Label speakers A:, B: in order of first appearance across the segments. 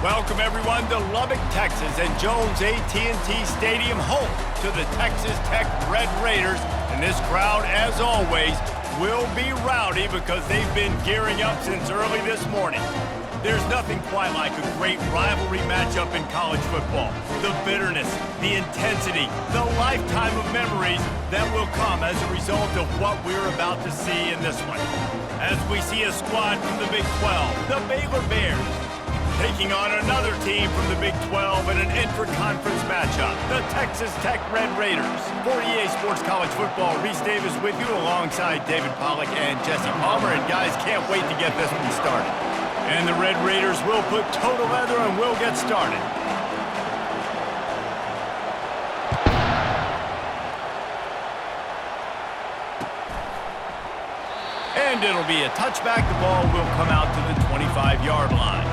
A: Welcome everyone to Lubbock, Texas and Jones AT&T Stadium, home to the Texas Tech Red Raiders. And this crowd, as always, will be rowdy because they've been gearing up since early this morning. There's nothing quite like a great rivalry matchup in college football. The bitterness, the intensity, the lifetime of memories that will come as a result of what we're about to see in this one. As we see a squad from the Big 12, the Baylor Bears, taking on another team from the Big 12 in an intra-conference matchup, the Texas Tech Red Raiders. For EA Sports College Football, Reese Davis with you alongside David Pollack and Jesse Palmer. And guys, can't wait to get this one started. And the Red Raiders will put toe to leather and we'll get started. And it'll be a touchback. The ball will come out to the 25-yard line.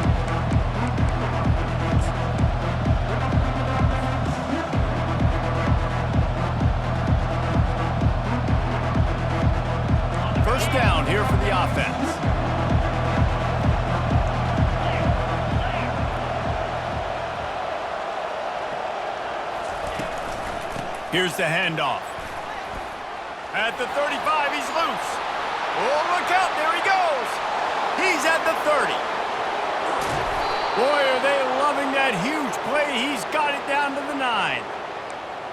A: First down here for the offense. Here's the handoff. At the 35, he's loose. Oh, look out, there he goes. He's at the 30. Boy, are they loving that huge play. He's got it down to the 9.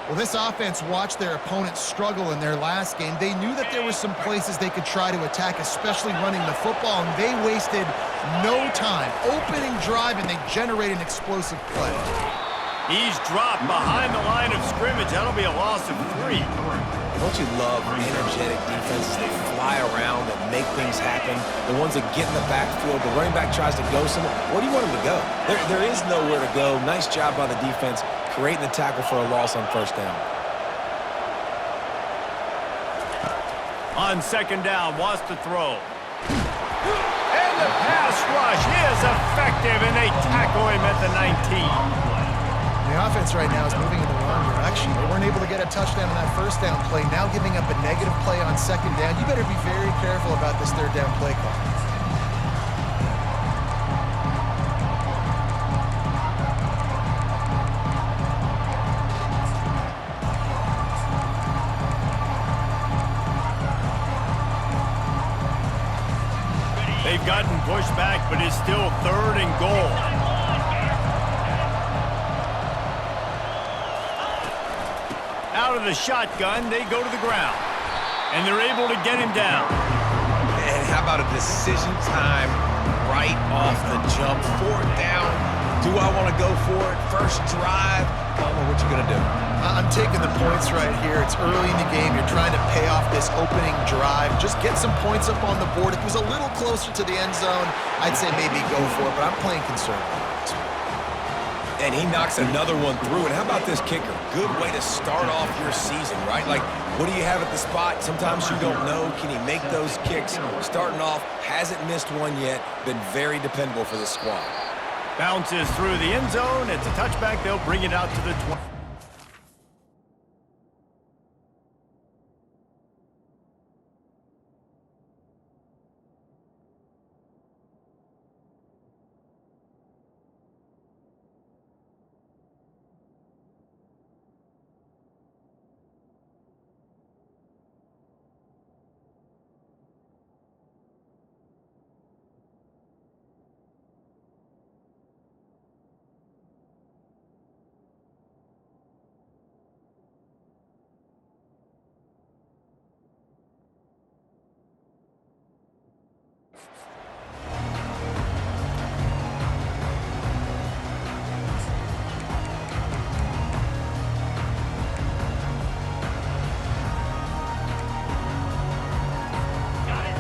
B: Well, this offense watched their opponents struggle in their last game. They knew that there were some places they could try to attack, especially running the football, and they wasted no time. Opening drive, and they generate an explosive play.
A: He's dropped behind the line of scrimmage. That'll be a loss of 3.
C: Don't you love energetic defenses? They fly around and make things happen. The ones that get in the backfield, the running back tries to go somewhere. Where do you want him to go? There is nowhere to go. Nice job by the defense, creating the tackle for a loss on first down.
A: On second down, wants to throw. And the pass rush is effective, and they tackle him at the 19.
B: The offense right now is moving in the wrong direction. They weren't able to get a touchdown on that first down play. Now giving up a negative play on second down. You better be very careful about this third down play call.
A: They've gotten pushed back, but it's still 3rd and goal. Out of the shotgun, they go to the ground. And they're able to get him down.
C: And how about a decision time right off the jump? 4th down. Do I want to go for it? First drive. I don't know what you're going to do.
B: I'm taking the points right here. It's early in the game. You're trying to pay off this opening drive. Just get some points up on the board. If it was a little closer to the end zone, I'd say maybe go for it, but I'm playing conservative.
C: And he knocks another one through. And how about this kicker? Good way to start off your season, right? Like, what do you have at the spot? Sometimes you don't know. Can he make those kicks? Starting off, hasn't missed one yet. Been very dependable for this squad.
A: Bounces through the end zone. It's a touchback. They'll bring it out to the 20.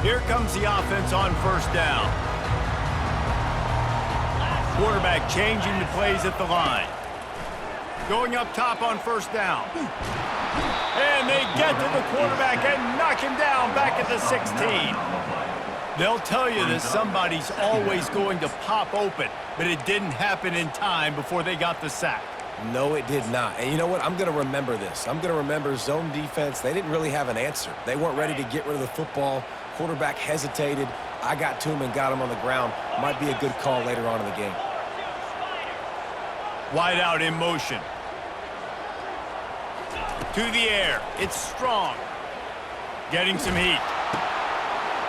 A: Here comes the offense on first down. Quarterback changing the plays at the line. Going up top on first down. And they get to the quarterback and knock him down back at the 16. They'll tell you that somebody's always going to pop open, but it didn't happen in time before they got the sack.
C: No, it did not. And you know what? I'm going to remember this. I'm going to remember zone defense. They didn't really have an answer. They weren't ready to get rid of the football. Quarterback hesitated. I got to him and got him on the ground. Might be a good call later on in the game.
A: Wide out in motion. To the air. It's strong. Getting some heat.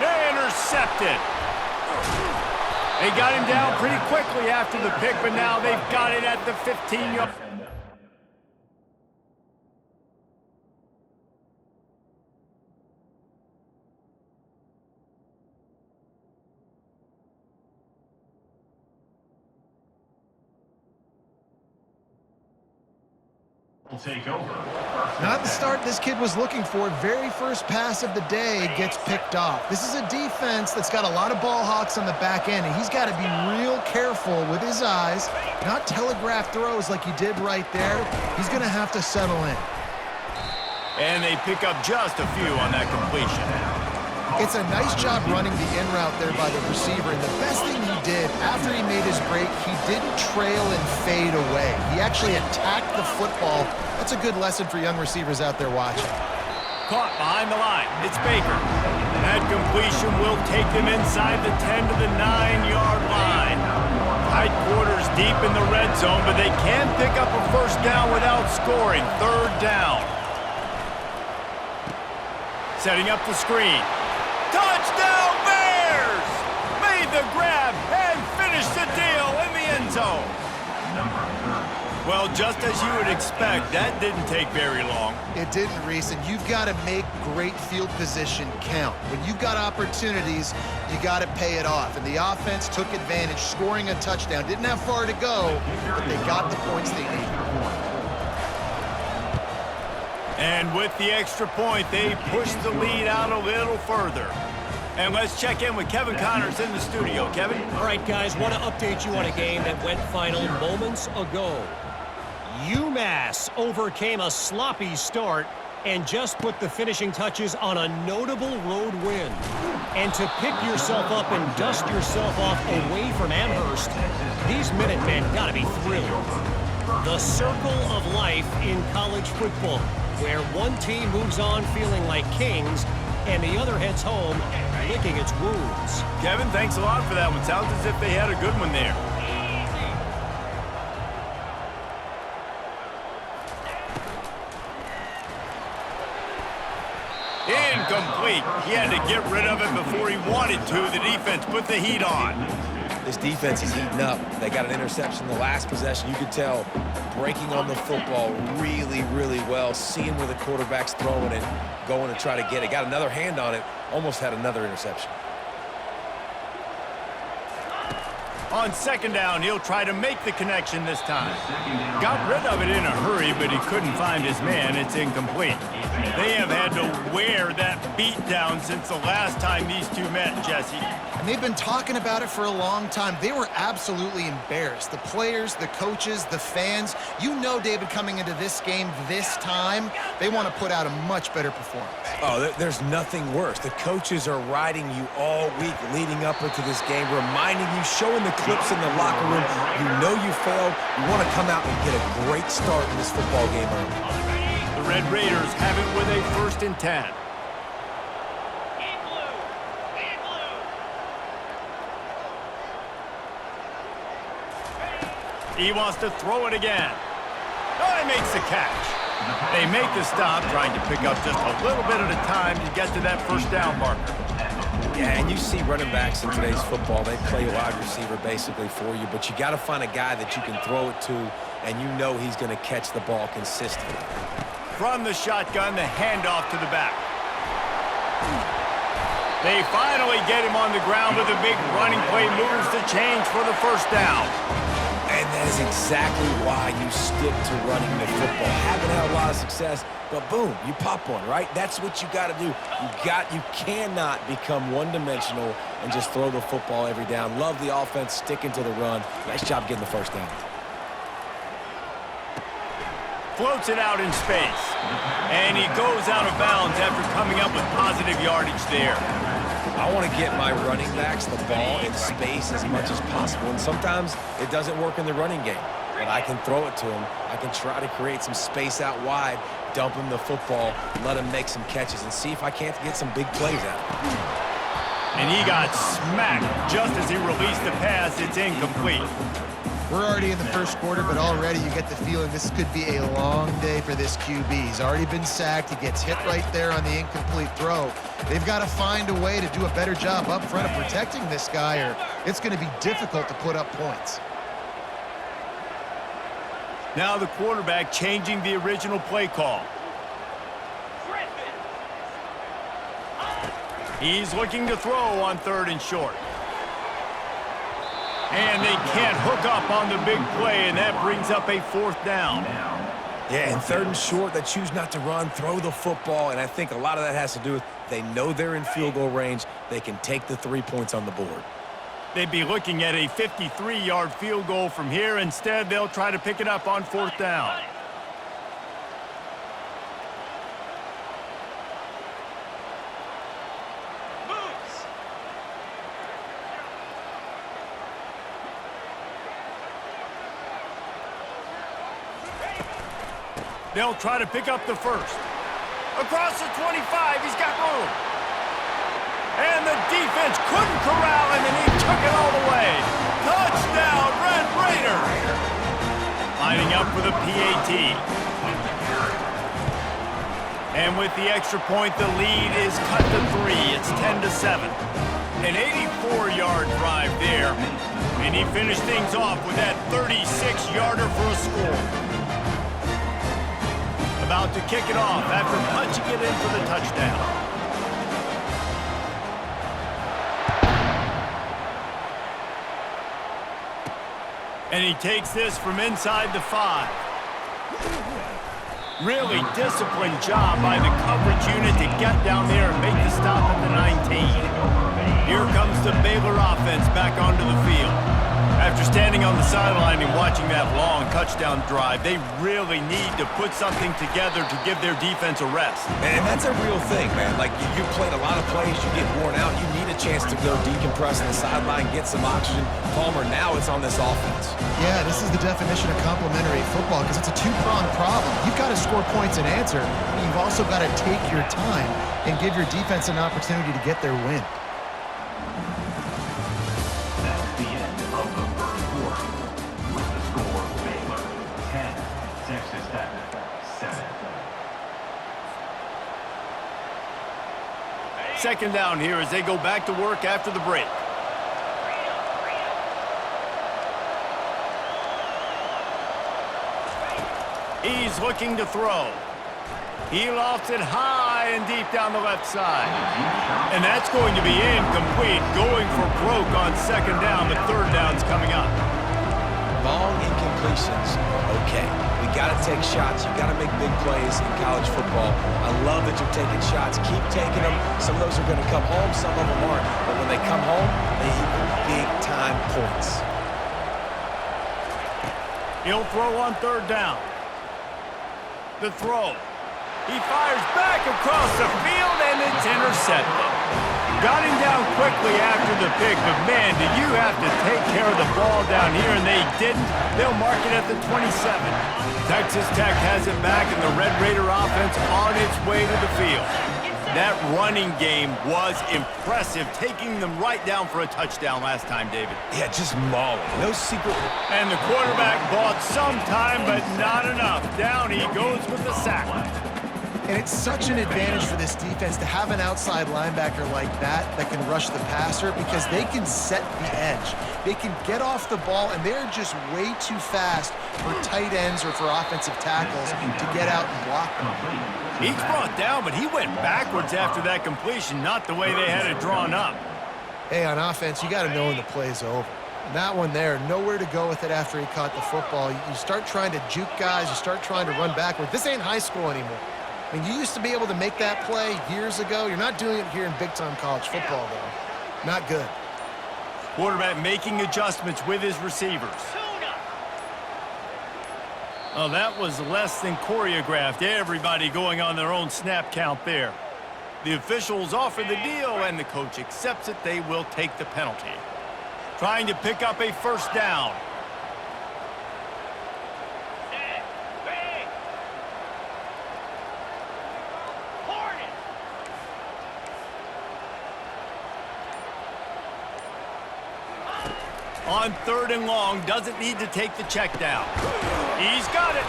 A: Intercepted. They got him down pretty quickly after the pick, but now they've got it at the 15-yard.
D: Take over.
B: Not the start this kid was looking for. Very first pass of the day gets picked off. This is a defense that's got a lot of ball hawks on the back end, and he's got to be real careful with his eyes, not telegraph throws like he did right there. He's going to have to settle in.
A: And they pick up just a few on that completion.
B: It's a nice job running the in route there by the receiver, and the best thing he did after he made his break, he didn't trail and fade away. He actually attacked the football. That's a good lesson for young receivers out there watching.
A: Caught behind the line. It's Baker. That completion will take them inside the 10 to the 9-yard line. Tight quarters deep in the red zone, but they can pick up a first down without scoring. Third down. Setting up the screen. Touchdown Bears! Made the grab and finished the deal in the end zone. Well, just as you would expect, that didn't take very long.
B: It didn't, Reese, and you've got to make great field position count. When you've got opportunities, you got to pay it off. And the offense took advantage, scoring a touchdown. Didn't have far to go, but they got the points they needed.
A: And with the extra point, they pushed the lead out a little further. And let's check in with Kevin Connors in the studio. Kevin?
E: All right, guys, want to update you on a game that went final moments ago. UMass overcame a sloppy start and just put the finishing touches on a notable road win. And to pick yourself up and dust yourself off away from Amherst, these Minutemen got to be thrilled. The circle of life in college football, where one team moves on feeling like kings and the other heads home licking its wounds.
A: Kevin, thanks a lot for that one. Sounds as if they had a good one there. Incomplete. He had to get rid of it before he wanted to. The defense put the heat on.
C: This defense is heating up. They got an interception the last possession. You could tell breaking on the football really, really well, seeing where the quarterback's throwing it, going to try to get it. Got another hand on it, almost had another interception.
A: On second down, he'll try to make the connection this time. Got rid of it in a hurry, but he couldn't find his man. It's incomplete. They have had to wear that beat down since the last time these two met, Jesse.
B: And they've been talking about it for a long time. They were absolutely embarrassed. The players, the coaches, the fans. You know, David, coming into this game this time, they want to put out a much better performance.
C: Oh, there's nothing worse. The coaches are riding you all week leading up into this game, reminding you, showing the clips in the locker room. You know you failed. You want to come out and get a great start in this football game early.
A: The Red Raiders have it with a 1st and 10. He wants to throw it again. Oh, he makes the catch. They make the stop, trying to pick up just a little bit at a time to get to that first down marker.
C: Yeah, and you see running backs in today's football, they play wide receiver basically for you, but you got to find a guy that you can throw it to, and you know he's going to catch the ball consistently.
A: From the shotgun, the handoff to the back. They finally get him on the ground with a big running play, moves the change for the first down.
C: And that is exactly why you stick to running the football. Haven't had a lot of success, but boom, you pop one, right? That's what you got to do. You cannot become one-dimensional and just throw the football every down. Love the offense, sticking to the run. Nice job getting the first down.
A: Floats it out in space. And he goes out of bounds after coming up with positive yardage there.
C: I want to get my running backs the ball in space as much as possible, and sometimes it doesn't work in the running game, but I can throw it to him. I can try to create some space out wide, dump him the football, let him make some catches, and see if I can't get some big plays out of him.
A: And he got smacked just as he released the pass. It's incomplete.
B: We're already in the first quarter, but already you get the feeling this could be a long day for this QB. He's already been sacked. He gets hit right there on the incomplete throw. They've got to find a way to do a better job up front of protecting this guy, or it's going to be difficult to put up points.
A: Now the quarterback changing the original play call. He's looking to throw on 3rd and short. And they can't hook up on the big play, and that brings up a 4th down.
C: Yeah, and 3rd and short, they choose not to run, throw the football, and I think a lot of that has to do with they know they're in field goal range. They can take the 3 points on the board.
A: They'd be looking at a 53-yard field goal from here. Instead, they'll try to pick it up on 4th down. They'll try to pick up the 1st. Across the 25, he's got room. And the defense couldn't corral him, and he took it all the way. Touchdown, Red Raiders! Lining up for the PAT. And with the extra point, the lead is cut to 3. It's 10-7. An 84-yard drive there. And he finished things off with that 36-yarder for a score. About to kick it off after punching it in for the touchdown. And he takes this from inside the 5. Really disciplined job by the coverage unit to get down there and make the stop at the 19. Here comes the Baylor offense back onto the field. After standing on the sideline and watching that long touchdown drive, they really need to put something together to give their defense a rest.
C: And that's a real thing, man. Like, you played a lot of plays, you get worn out, you need a chance to go decompress on the sideline, get some oxygen. Palmer, now it's on this offense.
B: Yeah, this is the definition of complementary football because it's a two-pronged problem. You've got to score points and answer, but you've also got to take your time and give your defense an opportunity to get their win.
A: Second down here as they go back to work after the break. He's looking to throw. He lofts it high and deep down the left side. And that's going to be incomplete, going for broke on 2nd down, but 3rd down's coming up.
C: Long incompletions are okay. We got to take shots. You got to make big plays in college football. I love that you're taking shots. Keep taking them. Some of those are going to come home. Some of them aren't. But when they come home, they equal big-time points.
A: He'll throw on 3rd down. The throw. He fires back across the field, and it's intercepted. Got him down quickly after the pick, but man, do you have to take care of the ball down here, and they didn't. They'll mark it at the 27. Texas Tech has it back, and the Red Raider offense on its way to the field. That running game was impressive, taking them right down for a touchdown last time, David.
C: Yeah, just mauling. No secret.
A: And the quarterback bought some time, but not enough. Down he goes with the sack.
B: And it's such an advantage for this defense to have an outside linebacker like that can rush the passer because they can set the edge. They can get off the ball, and they're just way too fast for tight ends or for offensive tackles to get out and block them.
A: He's brought down, but he went backwards after that completion, not the way they had it drawn up.
B: Hey, on offense, you got to know when the play's over. And that one there, nowhere to go with it after he caught the football. You start trying to juke guys. You start trying to run backward. This ain't high school anymore. I mean, you used to be able to make that play years ago. You're not doing it here in big-time college football, though. Not good.
A: Quarterback making adjustments with his receivers. Oh, that was less than choreographed. Everybody going on their own snap count there. The officials offer the deal, and the coach accepts it. They will take the penalty. Trying to pick up a 1st down. On 3rd and long, doesn't need to take the check down. He's got it.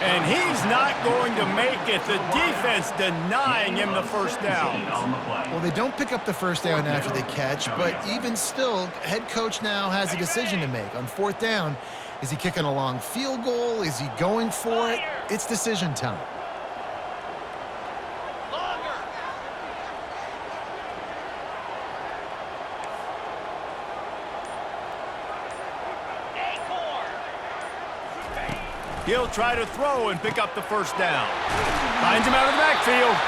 A: And he's not going to make it. The defense denying him the first down.
B: Well, they don't pick up the first down after the catch, but even still, head coach now has a decision to make. On 4th down, is he kicking a long field goal? Is he going for it? It's decision time.
A: He'll try to throw and pick up the first down. Finds him out of the backfield.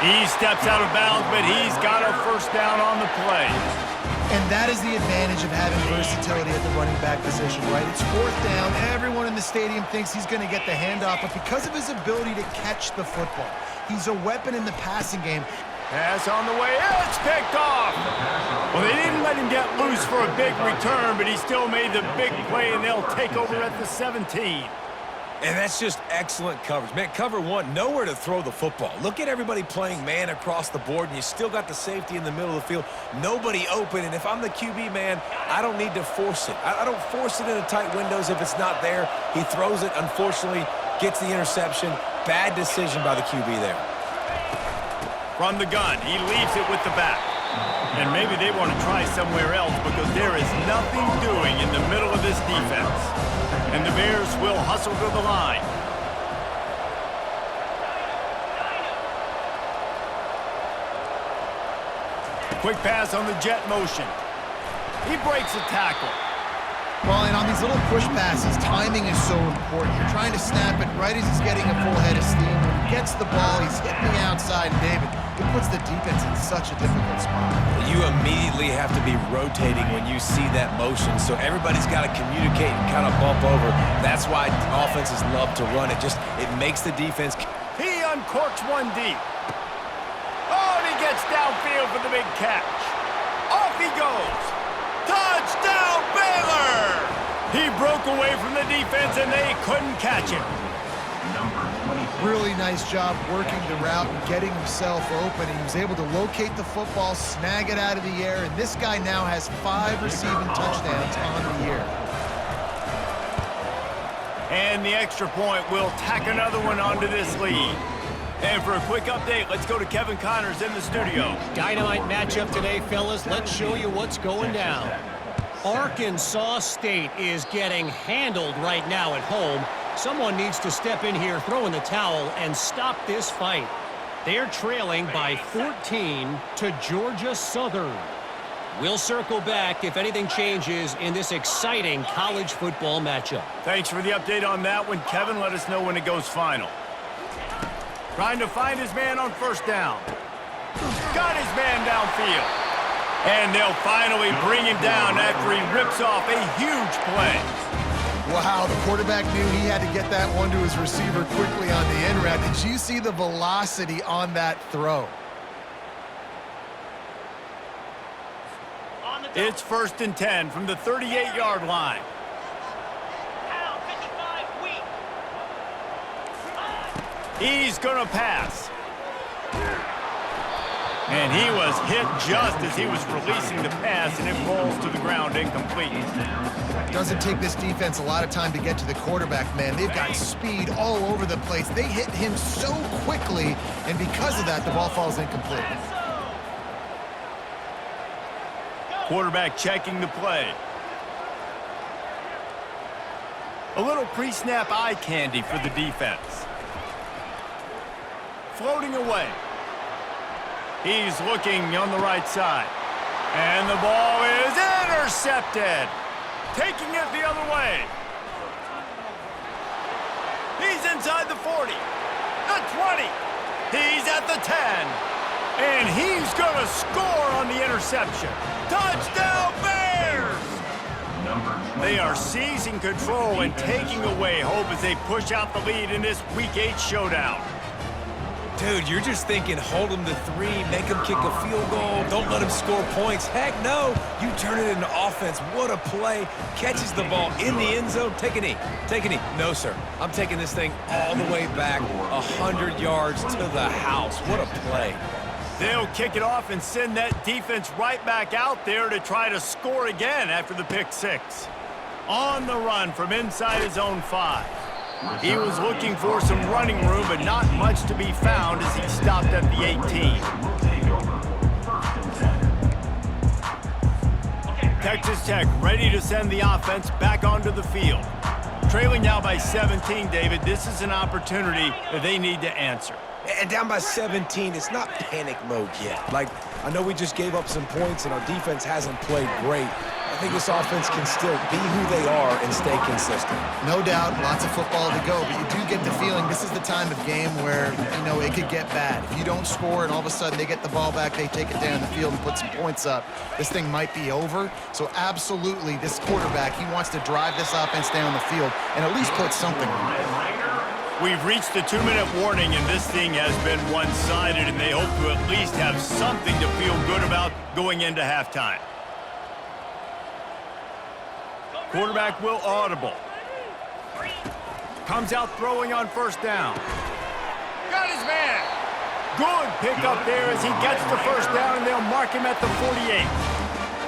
A: He steps out of bounds, but he's got a first down on the play.
B: And that is the advantage of having versatility at the running back position, right? It's 4th down. Everyone in the stadium thinks he's going to get the handoff, but because of his ability to catch the football, he's a weapon in the passing game.
A: Pass on the way. It's picked off. Well, they didn't let him get loose for a big return, but he still made the big play, and they'll take over at the 17.
C: And that's just excellent coverage. Man, cover one, nowhere to throw the football. Look at everybody playing man across the board, and you still got the safety in the middle of the field. Nobody open, and if I'm the QB, man, I don't need to force it. I don't force it into tight windows if it's not there. He throws it, unfortunately, gets the interception. Bad decision by the QB there.
A: From the gun, he leaves it with the back. And maybe they want to try somewhere else because there is nothing doing in the middle of this defense. And the Bears will hustle to the line. Quick pass on the jet motion. He breaks a tackle.
B: Well, and on these little push passes, timing is so important. You're trying to snap it right as he's getting a full head of steam. When he gets the ball, he's hitting the outside, and David, it puts the defense in such a difficult spot.
C: You immediately have to be rotating when you see that motion, so everybody's got to communicate and kind of bump over. That's why offenses love to run it. It makes the defense.
A: He uncorks one deep. Oh, and he gets downfield for the big catch. Off he goes. Touchdown, Baylor! He broke away from the defense, and they couldn't catch him.
B: Really nice job working the route and getting himself open. He was able to locate the football, snag it out of the air, and this guy now has 5 receiving touchdowns on the year.
A: And the extra point will tack another one onto this lead. And for a quick update, let's go to Kevin Connors in the studio.
E: Dynamite matchup today, fellas. Let's show you what's going down. Arkansas State is getting handled right now at home. Someone needs to step in here, throw in the towel, and stop this fight. They're trailing by 14 to Georgia Southern. We'll circle back if anything changes in this exciting college football matchup.
A: Thanks for the update on that one, Kevin. Let us know when it goes final. Trying to find his man on first down. Got his man downfield. And they'll finally bring him down after he rips off a huge play.
B: Wow, the quarterback knew he had to get that one to his receiver quickly on the end route. Did you see the velocity on that throw?
A: It's 1st and 10 from the 38-yard line. He's going to pass. And he was hit just as he was releasing the pass, and it falls to the ground incomplete.
B: Doesn't take this defense a lot of time to get to the quarterback, man. They've got speed all over the place. They hit him so quickly, and because of that, the ball falls incomplete.
A: Quarterback checking the play. A little pre-snap eye candy for the defense. Floating away. He's looking on the right side. And the ball is intercepted. Taking it the other way. He's inside the 40. The 20. He's at the 10. And he's going to score on the interception. Touchdown, Bears! They are seizing control and taking away hope as they push out the lead in this Week 8 showdown.
C: Dude, you're just thinking, hold him to 3, make him kick a field goal, don't let him score points. Heck no, you turn it into offense. What a play. Catches the ball in the end zone. Take a knee. Take a knee. No, sir. I'm taking this thing all the way back 100 yards to the house. What a play.
A: They'll kick it off and send that defense right back out there to try to score again after the pick six. On the run from inside his own 5. He was looking for some running room, but not much to be found as he stopped at the 18. Texas Tech ready to send the offense back onto the field. Trailing now by 17, David, this is an opportunity that they need to answer.
C: And down by 17, it's not panic mode yet. Like, I know we just gave up some points and our defense hasn't played great. I think this offense can still be who they are and stay consistent.
B: No doubt, lots of football to go, but you do get the feeling this is the time of game where, you know, it could get bad. If you don't score and all of a sudden they get the ball back, they take it down the field and put some points up, this thing might be over. So absolutely, this quarterback, he wants to drive this offense down the field and at least put something on it.
A: We've reached the 2-minute warning, and this thing has been one-sided, and they hope to at least have something to feel good about going into halftime. Quarterback will audible. Comes out throwing on first down. Got his man. Good pickup there as he gets the first down, and they'll mark him at the 48.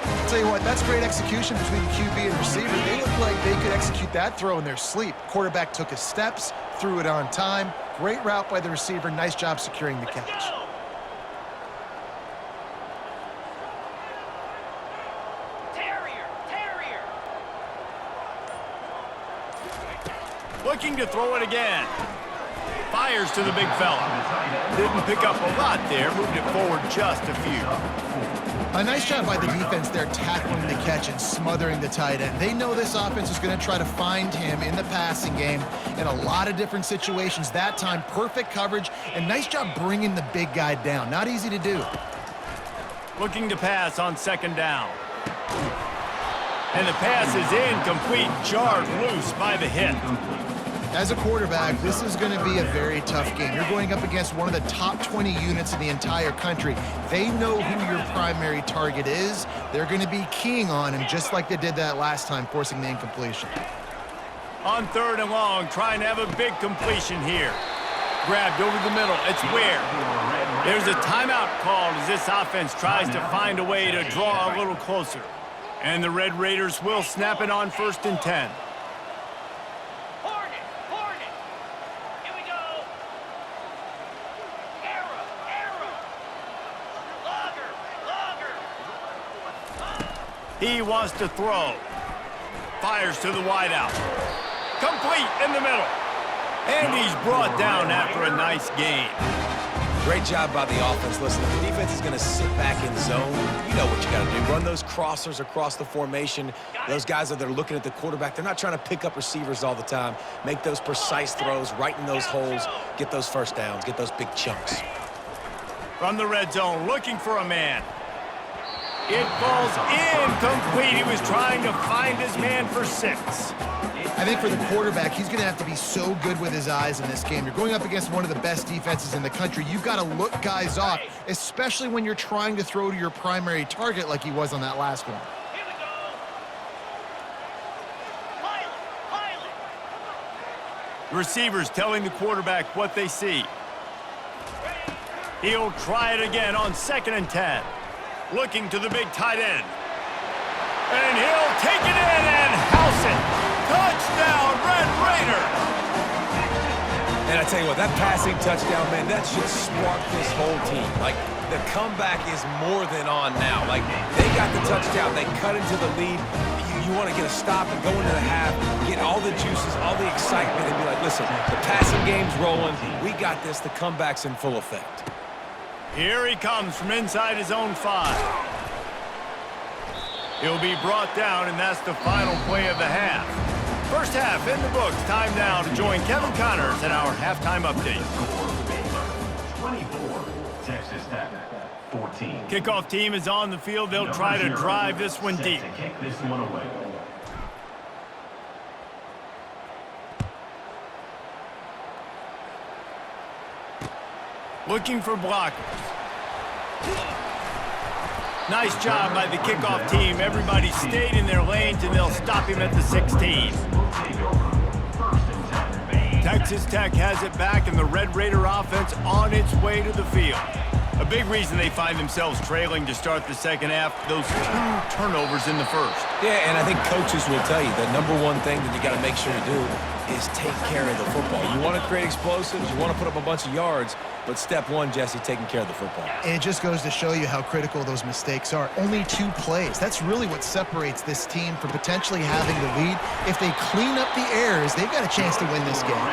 B: I'll tell you what, that's great execution between the QB and receiver. They look like they could execute that throw in their sleep. Quarterback took his steps, threw it on time. Great route by the receiver. Nice job securing the catch.
A: Looking to throw it again. Fires to the big fella. Didn't pick up a lot there. Moved it forward just a few.
B: A nice job by the defense there tackling the catch and smothering the tight end. They know this offense is going to try to find him in the passing game in a lot of different situations. That time, perfect coverage and nice job bringing the big guy down. Not easy to do.
A: Looking to pass on second down. And the pass is incomplete, jarred loose by the hit.
B: As a quarterback, this is going to be a very tough game. You're going up against one of the top 20 units in the entire country. They know who your primary target is. They're going to be keying on him just like they did that last time, forcing the incompletion.
A: On third and long, trying to have a big completion here. Grabbed over the middle. It's where? There's a timeout called as this offense tries to find a way to draw a little closer. And the Red Raiders will snap it on 1st and 10. He wants to throw. Fires to the wideout. Complete in the middle. And he's brought down after a nice gain.
C: Great job by the offense. Listen, if the defense is going to sit back in zone, you know what you got to do. Run those crossers across the formation. Those guys that are looking at the quarterback, they're not trying to pick up receivers all the time. Make those precise throws right in those holes. Get those first downs. Get those big chunks.
A: From the red zone, looking for a man. It falls incomplete. He was trying to find his man for 6.
B: I think for the quarterback, he's going to have to be so good with his eyes in this game. You're going up against one of the best defenses in the country. You've got to look guys off, especially when you're trying to throw to your primary target like he was on that last one.
D: Here we go. Pilot.
A: Receivers telling the quarterback what they see. He'll try it again on 2nd and 10. Looking to the big tight end. And he'll take it in and house it. Touchdown, Red Raiders!
C: And I tell you what, that passing touchdown, man, that should spark this whole team. Like, the comeback is more than on now. Like, they got the touchdown. They cut into the lead. You want to get a stop and go into the half, get all the juices, all the excitement, and be like, listen, the passing game's rolling. We got this. The comeback's in full effect.
A: Here he comes from inside his own 5. He'll be brought down, and that's the final play of the half. First half in the books. Time now to join Kevin Connors in our halftime update.
F: 24, Texas Tech, 14.
A: Kickoff team is on the field. They'll try to drive this one deep.
F: Kick this one away.
A: Looking for blockers. Nice job by the kickoff team. Everybody stayed in their lanes, and they'll stop him at the 16. Texas Tech has it back, and the Red Raider offense on its way to the field. A big reason they find themselves trailing to start the second half, those 2 turnovers in the first.
C: Yeah, and I think coaches will tell you the number one thing that you got to make sure you do is take care of the football. You want to create explosives, you want to put up a bunch of yards, but step one, Jesse, taking care of the football.
B: And it just goes to show you how critical those mistakes are. Only 2 plays. That's really what separates this team from potentially having the lead. If they clean up the errors, they've got a chance to win this game.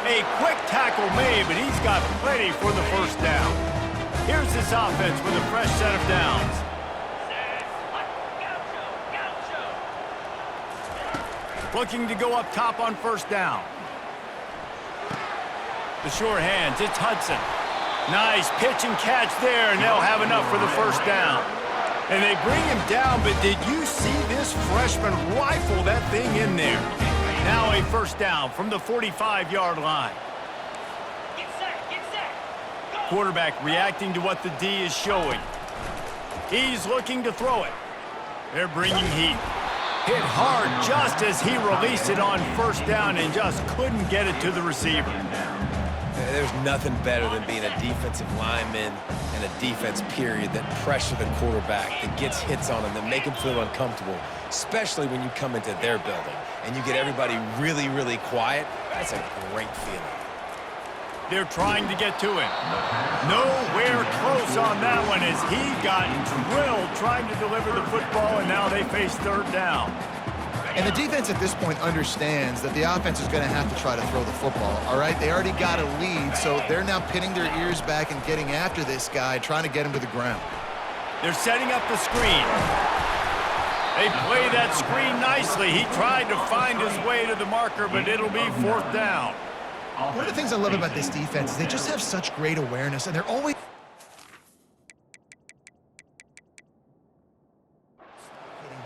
A: A quick tackle made, but he's got plenty for the first down. Here's this offense with a fresh set of downs. Looking to go up top on first down. The sure hands, it's Hudson. Nice pitch and catch there, and they'll have enough for the first down. And they bring him down, but did you see this freshman rifle that thing in there? Now a first down from the 45-yard line. Quarterback reacting to what the D is showing. He's looking to throw it. They're bringing heat. Hit hard just as he released it on first down and just couldn't get it to the receiver.
C: There's nothing better than being a defensive lineman and a defense period that pressure the quarterback, that gets hits on him, that make him feel uncomfortable, especially when you come into their building and you get everybody really, really quiet. That's a great feeling.
A: They're trying to get to him. Nowhere close on that one as he got drilled trying to deliver the football, and now they face third down.
B: And the defense at this point understands that the offense is going to have to try to throw the football, all right? They already got a lead, so they're now pinning their ears back and getting after this guy, trying to get him to the ground.
A: They're setting up the screen. They play that screen nicely. He tried to find his way to the marker, but it'll be fourth down.
B: One of the things I love about this defense is they just have such great awareness, and they're always...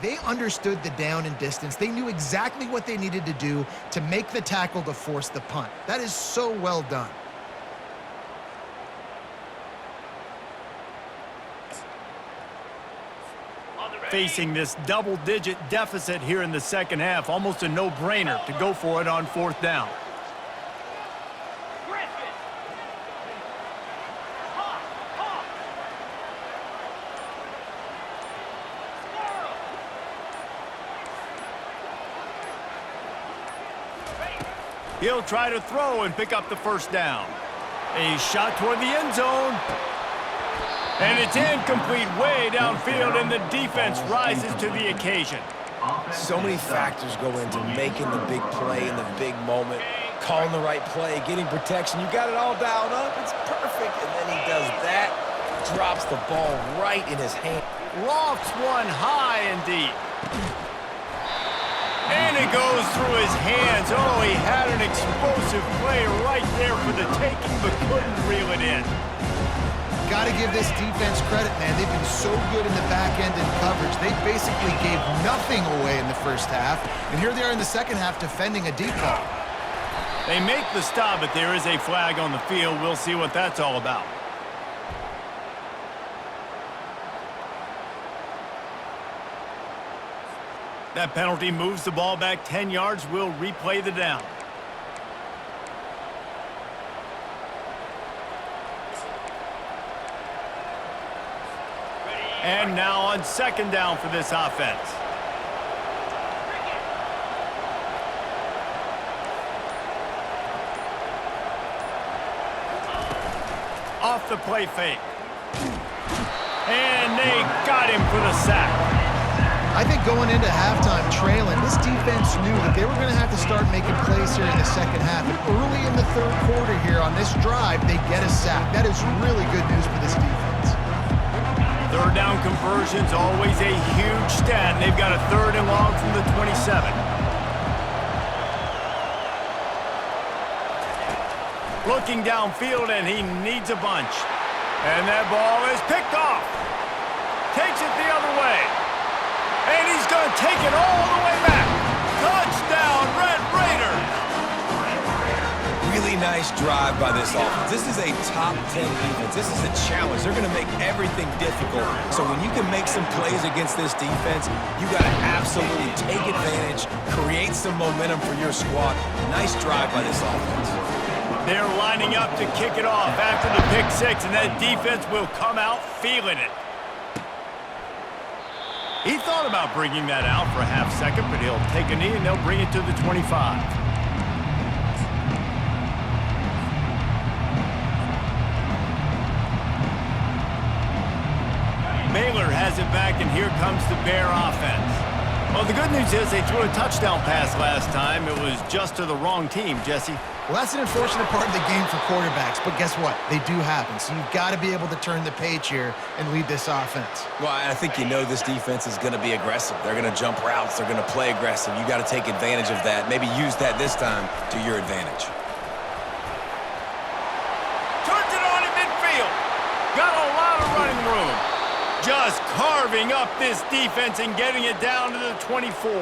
B: They understood the down and distance. They knew exactly what they needed to do to make the tackle to force the punt. That is so well done.
A: Facing this double-digit deficit here in the second half, almost a no-brainer to go for it on fourth down. He'll try to throw and pick up the first down. A shot toward the end zone. And it's incomplete way downfield, and the defense rises to the occasion.
C: So many factors go into making the big play in the big moment, calling the right play, getting protection. You got it all dialed up. It's perfect. And then he does that, drops the ball right in his hand.
A: Lofts one high and deep. And it goes through his hands. Oh, he had an explosive play right there for the taking, but couldn't reel it in.
B: Got to give this defense credit, man. They've been so good in the back end in coverage. They basically gave nothing away in the first half, and here they are in the second half defending a deep ball.
A: They make the stop, but there is a flag on the field. We'll see what that's all about. That penalty moves the ball back 10 yards. We'll replay the down. And now on second down for this offense. Off the play fake. And they got him for the sack.
B: I think going into halftime trailing, this defense knew that they were going to have to start making plays here in the second half. And early in the third quarter here on this drive, they get a sack. That is really good news for this defense.
A: Third down conversion's always a huge stat. They've got a third and long from the 27. Looking downfield, and he needs a bunch. And that ball is picked off. Takes it the other way. And he's going to take it all the way back. Touchdown, Red Raiders.
C: Really nice drive by this offense. This is a top 10 defense. This is a challenge. They're going to make everything difficult. So when you can make some plays against this defense, you got to absolutely take advantage, create some momentum for your squad. Nice drive by this offense.
A: They're lining up to kick it off after the pick six, and that defense will come out feeling it. He thought about bringing that out for a half second, but he'll take a knee and they'll bring it to the 25. Baylor has it back, and here comes the Bear offense. Well, the good news is they threw a touchdown pass last time. It was just to the wrong team, Jesse.
B: Well, that's an unfortunate part of the game for quarterbacks, but guess what? They do happen, so you've got to be able to turn the page here and lead this offense.
C: Well, I think you know this defense is going to be aggressive. They're going to jump routes. They're going to play aggressive. You got to take advantage of that. Maybe use that this time to your advantage.
A: Turns it on in midfield. Got a lot of running room. Just carving up this defense and getting it down to the 24.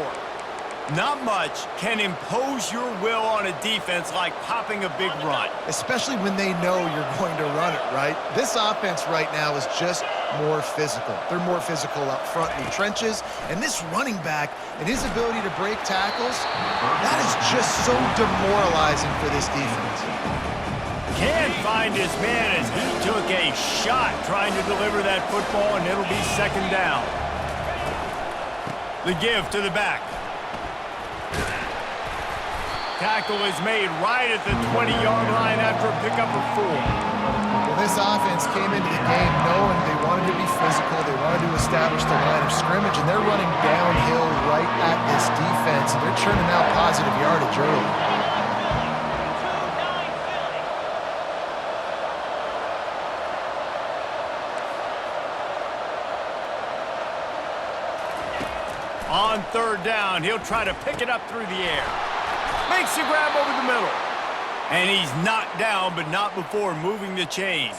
A: Not much can impose your will on a defense like popping a big run.
B: Especially when they know you're going to run it, right? This offense right now is just more physical. They're more physical up front in the trenches, and this running back and his ability to break tackles, that is just so demoralizing for this defense.
A: Can't find his man as he took a shot trying to deliver that football, and it'll be second down. The give to the back. Tackle is made right at the 20-yard line after a pickup of 4.
B: Well, this offense came into the game knowing they wanted to be physical, they wanted to establish the line of scrimmage, and they're running downhill right at this defense, and they're churning out positive yardage early.
A: On third down, he'll try to pick it up through the air. Makes the grab over the middle. And he's knocked down, but not before moving the chains.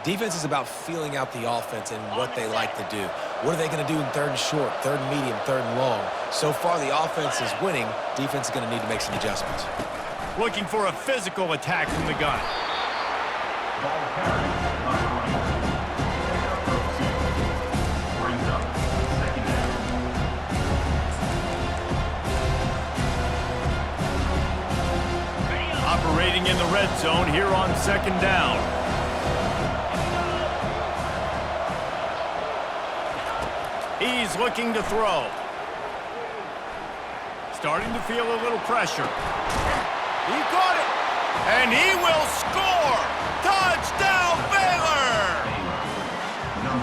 C: Defense is about feeling out the offense and what they like to do. What are they going to do in third and short, third and medium, third and long? So far, the offense is winning. Defense is going to need to make some adjustments.
A: Looking for a physical attack from the gun.
F: Ball carried. Brings up second down.
A: Operating in the red zone here on second down. He's looking to throw. Starting to feel a little pressure. He caught it, and he will score! Touchdown, Baylor!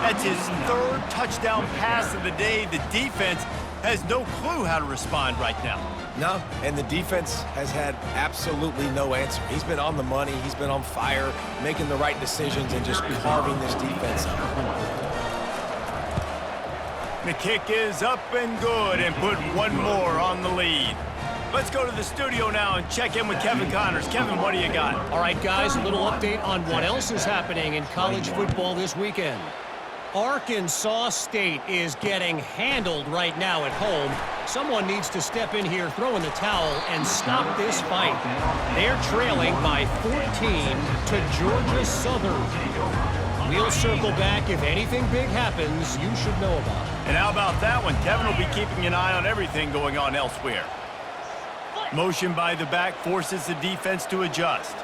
A: That's his third touchdown pass of the day. The defense has no clue how to respond right now.
C: No, and the defense has had absolutely no answer. He's been on the money. He's been on fire, making the right decisions and just carving this defense up.
A: The kick is up and good, and put one more on the lead. Let's go to the studio now and check in with Kevin Connors. Kevin, what do you got?
E: All right, guys, a little update on what else is happening in college football this weekend. Arkansas State is getting handled right now at home. Someone needs to step in here, throw in the towel, and stop this fight. They're trailing by 14 to Georgia Southern. We'll circle back. If anything big happens, you should know about it.
A: And how about that one? Kevin will be keeping an eye on everything going on elsewhere. Motion by the back forces the defense to adjust.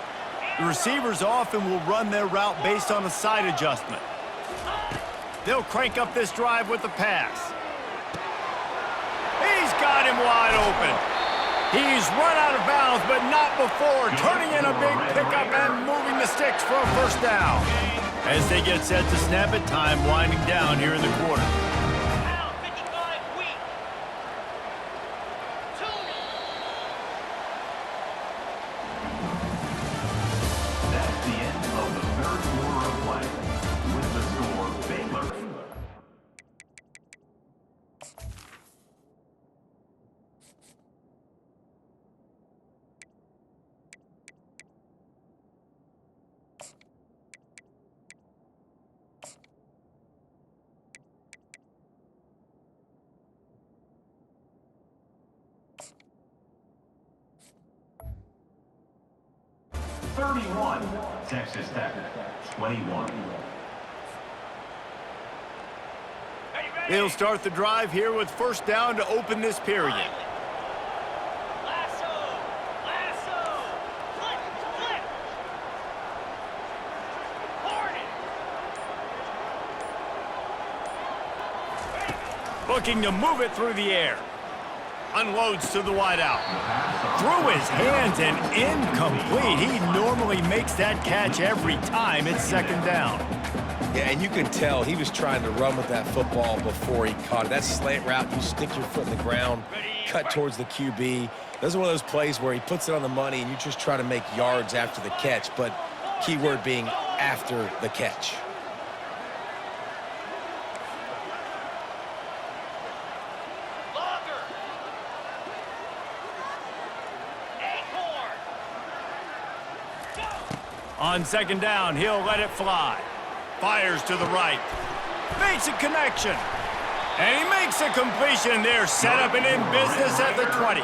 A: The receivers often will run their route based on a side adjustment. They'll crank up this drive with the pass. He's got him wide open. He's run out of bounds, but not before turning in a big pickup and moving the sticks for a first down. As they get set to snap it, time winding down here in the quarter.
F: That's the end of the third quarter of play. With the score, Baylor. Texas Tech, 21.
A: They'll start the drive here with first down to open this period. Looking to move it through the air. Unloads to the wideout. Through his hands and incomplete. He normally makes that catch every time. It's second down.
C: Yeah, and you can tell he was trying to run with that football before he caught it. That slant route, you stick your foot in the ground, cut towards the QB. Those are one of those plays where he puts it on the money and you just try to make yards after the catch, but key word being after the catch.
A: On second down, he'll let it fly. Fires to the right. Makes a connection. And he makes a completion there. Set up and in business at the 20.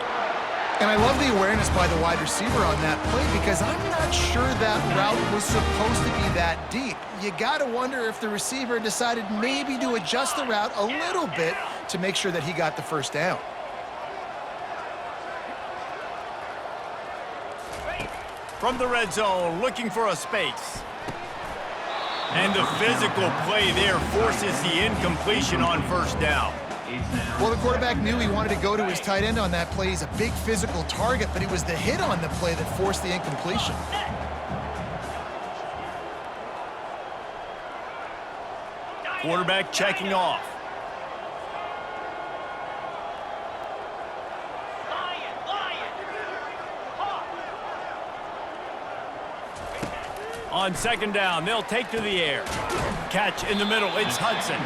B: And I love the awareness by the wide receiver on that play because I'm not sure that route was supposed to be that deep. You got to wonder if the receiver decided maybe to adjust the route a little bit to make sure that he got the first down.
A: From the red zone, looking for a space. And the physical play there forces the incompletion on first down.
B: Well, the quarterback knew he wanted to go to his tight end on that play. He's a big physical target, but it was the hit on the play that forced the incompletion.
A: Quarterback checking off. On second down, they'll take to the air. Catch in the middle, it's Hudson.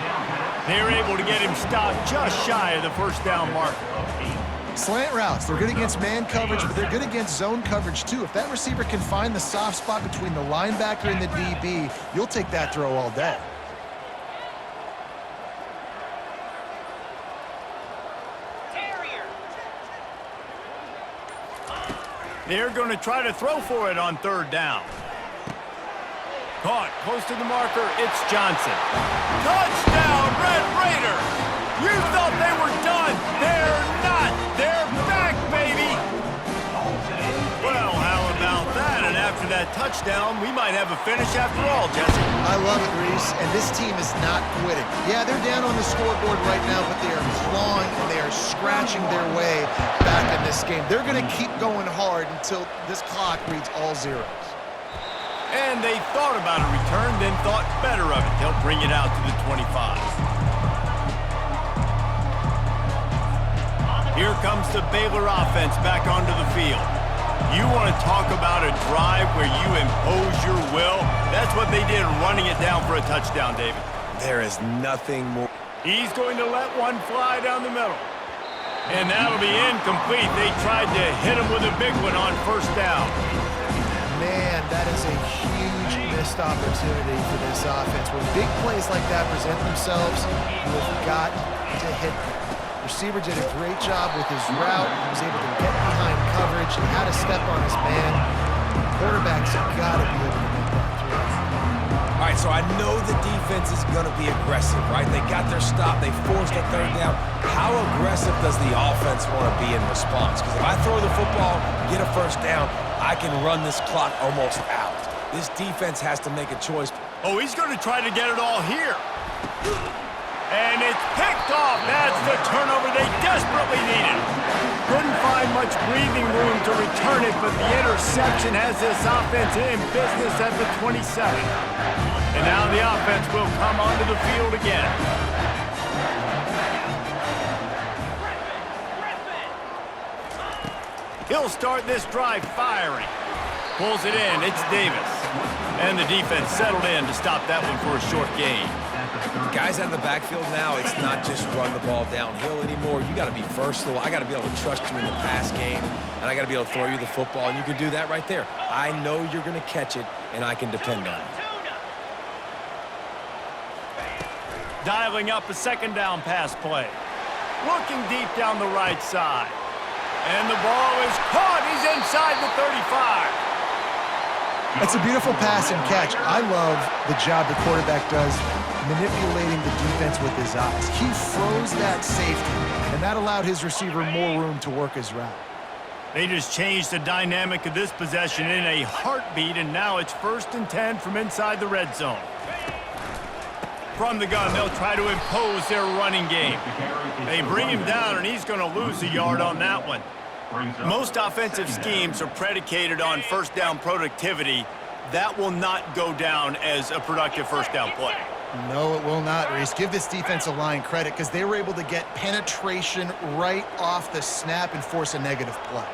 A: They're able to get him stopped just shy of the first down mark.
B: Slant routes, they're good against man coverage, but they're good against zone coverage too. If that receiver can find the soft spot between the linebacker and the DB, you'll take that throw all day.
A: They're going to try to throw for it on third down. Caught close to the marker, it's Johnson. Touchdown, Red Raiders! You thought they were done. They're not. They're back, baby! Well, how about that? And after that touchdown, we might have a finish after all, Jesse.
B: I love it, Reese, and this team is not quitting. Yeah, they're down on the scoreboard right now, but they are clawing and they are scratching their way back in this game. They're going to keep going hard until this clock reads all zeros.
A: And they thought about a return, then thought better of it. They'll bring it out to the 25. Here comes the Baylor offense back onto the field. You want to talk about a drive where you impose your will? That's what they did, running it down for a touchdown, David.
C: There is nothing more.
A: He's going to let one fly down the middle. And that'll be incomplete. They tried to hit him with a big one on first down.
B: Man, that is a huge missed opportunity for this offense. When big plays like that present themselves, you've got to hit them. Receiver did a great job with his route. He was able to get behind coverage. He had a step on his man. Quarterbacks have got to be able to make that throw.
C: All right, so I know the defense is going to be aggressive, right? They got their stop. They forced a third down. How aggressive does the offense want to be in response? Because if I throw the football, get a first down, I can run this clock almost out. This defense has to make a choice.
A: Oh, he's going to try to get it all here. And it's picked off. That's the turnover they desperately needed. Couldn't find much breathing room to return it, but the interception has this offense in business at the 27. And now the offense will come onto the field again. He'll start this drive firing. Pulls it in. It's Davis. And the defense settled in to stop that one for a short gain.
C: Guys out of the backfield now, it's not just run the ball downhill anymore. You got to be versatile. I got to be able to trust you in the pass game, and I got to be able to throw you the football, and you can do that right there. I know you're going to catch it, and I can depend on it.
A: Dialing up a second down pass play. Looking deep down the right side. And the ball is caught. He's inside the 35.
B: That's a beautiful pass and catch. I love the job the quarterback does manipulating the defense with his eyes. He froze that safety, and that allowed his receiver more room to work his route.
A: They just changed the dynamic of this possession in a heartbeat, and now it's 1st and 10 from inside the red zone. From the gun, they'll try to impose their running game. They bring him down, and he's going to lose a yard on that one. Most offensive schemes are predicated on first down productivity. That will not go down as a productive first down play.
B: No, it will not, Reese. Give this defensive line credit because they were able to get penetration right off the snap and force a negative play.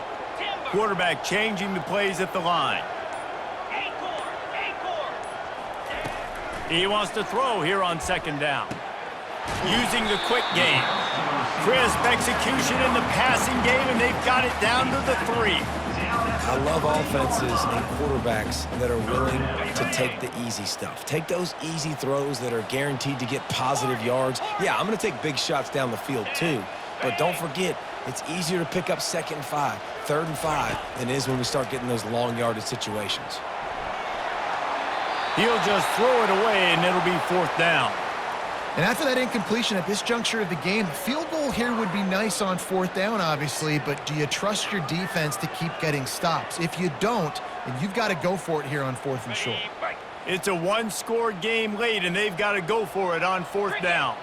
A: Quarterback changing the plays at the line. He wants to throw here on second down. Using the quick game. Crisp execution in the passing game, and they've got it down to the 3.
C: I love offenses and quarterbacks that are willing to take the easy stuff. Take those easy throws that are guaranteed to get positive yards. Yeah, I'm going to take big shots down the field too, but don't forget, it's easier to pick up 2nd and 5, 3rd and 5 than it is when we start getting those long yardage situations.
A: He'll just throw it away, and it'll be 4th down.
B: And after that incompletion at this juncture of the game, the field goal here would be nice on 4th down, obviously, but do you trust your defense to keep getting stops? If you don't, then you've got to go for it here on 4th and short.
A: It's a one-score game late, and they've got to go for it on 4th down.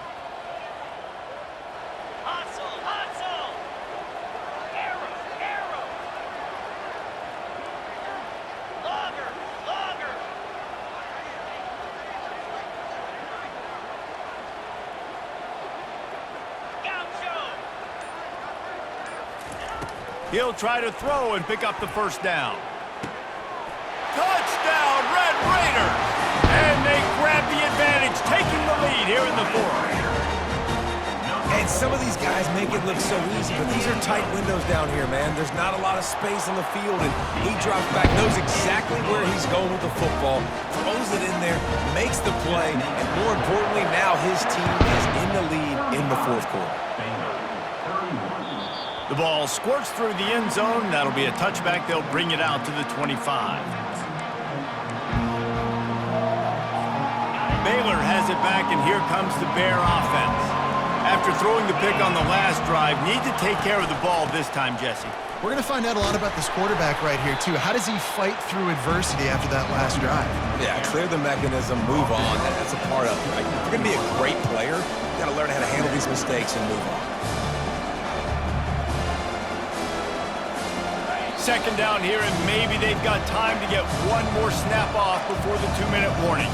A: He'll try to throw and pick up the first down. Touchdown, Red Raiders! And they grab the advantage, taking the lead here in the 4th.
C: And some of these guys make it look so easy, but these are tight windows down here, man. There's not a lot of space on the field, and he drops back, knows exactly where he's going with the football, throws it in there, makes the play, and more importantly, now his team is in the lead in the 4th quarter.
A: The ball squirts through the end zone. That'll be a touchback. They'll bring it out to the 25. Baylor has it back, and here comes the Bear offense. After throwing the pick on the last drive, need to take care of the ball this time, Jesse.
B: We're going to find out a lot about this quarterback right here, too. How does he fight through adversity after that last drive?
C: Yeah, clear the mechanism, move on. That's a part of it, right? If you're going to be a great player, you got to learn how to handle these mistakes and move on.
A: 2nd down here, and maybe they've got time to get one more snap off before the 2-minute warning.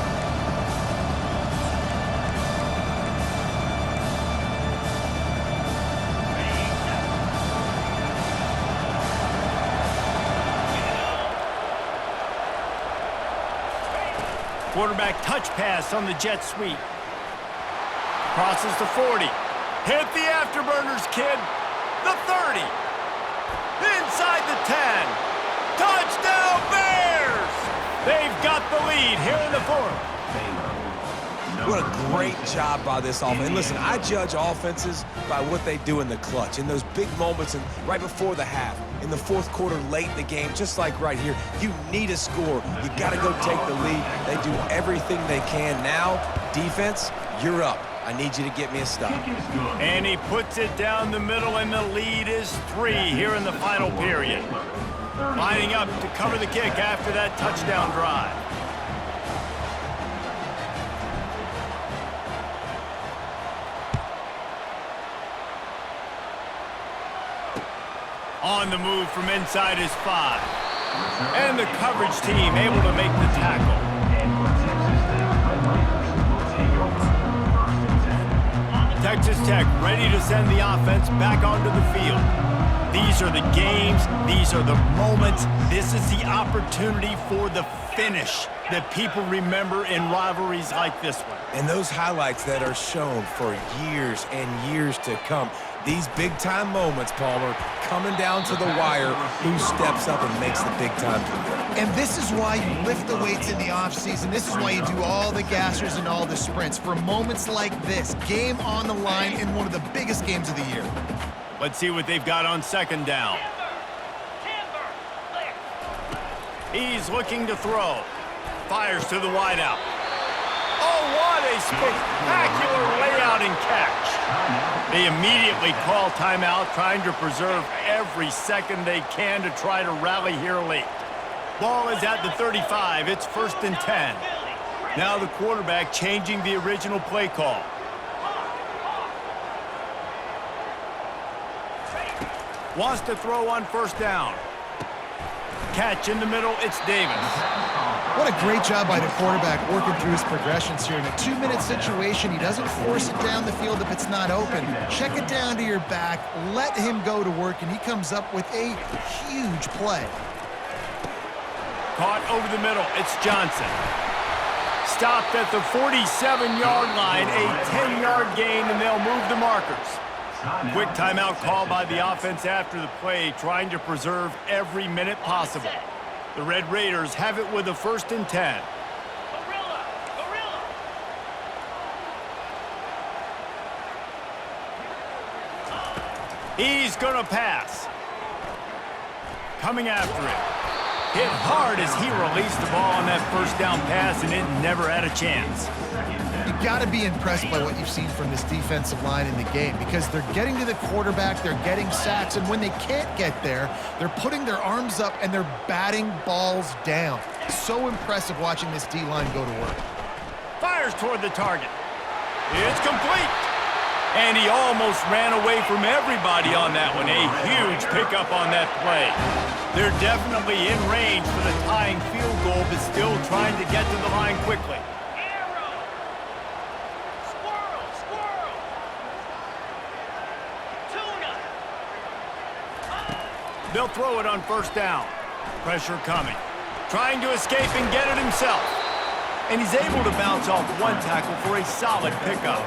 A: Quarterback touch pass on the jet sweep. Crosses the 40. Hit the afterburners, kid. The 30. Inside the 10. Touchdown, Bears! They've got the lead here in the 4th.
C: What a great job by this offense. And listen, I judge offenses by what they do in the clutch, in those big moments and right before the half, in the 4th quarter, late in the game, just like right here. You need a score. You got to go take the lead. They do everything they can. Now, defense, you're up. I need you to get me a stop.
A: And he puts it down the middle, and the lead is 3 here in the final period. Lining up to cover the kick after that touchdown drive. On the move from inside his 5. And the coverage team able to make the tackle. Texas Tech ready to send the offense back onto the field. These are the games. These are the moments. This is the opportunity for the finish that people remember in rivalries like this one.
C: And those highlights that are shown for years and years to come. These big-time moments, Palmer, coming down to the wire, who steps up and makes the big-time play.
B: And this is why you lift the weights in the offseason. This is why you do all the gassers and all the sprints. For moments like this, game on the line in one of the biggest games of the year.
A: Let's see what they've got on 2nd down. He's looking to throw. Fires to the wideout. Oh, what a spectacular layout and catch. They immediately call timeout, trying to preserve every second they can to try to rally here late. Ball is at the 35. It's 1st and 10. Now the quarterback changing the original play call. Wants to throw on first down. Catch in the middle, it's Davis.
B: What a great job by the quarterback working through his progressions here. In a 2-minute situation, he doesn't force it down the field if it's not open. Check it down to your back, let him go to work, and he comes up with a huge play.
A: Caught over the middle, it's Johnson. Stopped at the 47-yard line, a 10-yard gain, and they'll move the markers. Quick timeout call by the offense after the play, trying to preserve every minute possible. The Red Raiders have it with a 1st and 10. He's going to pass. Coming after it. Hit hard as he released the ball on that first down pass, and it never had a chance.
B: You got to be impressed by what you've seen from this defensive line in the game, because they're getting to the quarterback, they're getting sacks, and when they can't get there, they're putting their arms up and they're batting balls down. So impressive watching this D-line go to work.
A: Fires toward the target. It's complete. And he almost ran away from everybody on that one. A huge pickup on that play. They're definitely in range for the tying field goal, but still trying to get to the line quickly. They'll throw it on first down. Pressure coming. Trying to escape and get it himself. And he's able to bounce off one tackle for a solid pickup.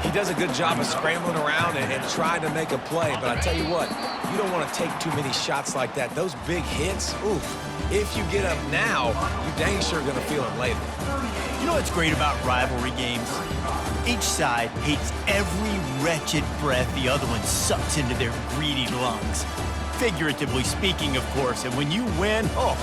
C: He does a good job of scrambling around and trying to make a play, but I tell you what, you don't want to take too many shots like that. Those big hits, oof. If you get up now, you dang sure going to feel it later.
D: You know what's great about rivalry games? Each side hates every wretched breath the other one sucks into their greedy lungs. Figuratively speaking, of course, and when you win, oh,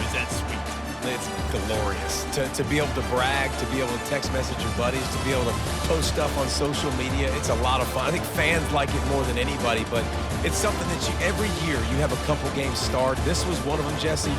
D: is that sweet.
C: It's glorious to be able to brag, to be able to text message your buddies, to be able to post stuff on social media. It's a lot of fun. I think fans like it more than anybody, but it's something that every year you have a couple games starred. This was one of them, Jesse.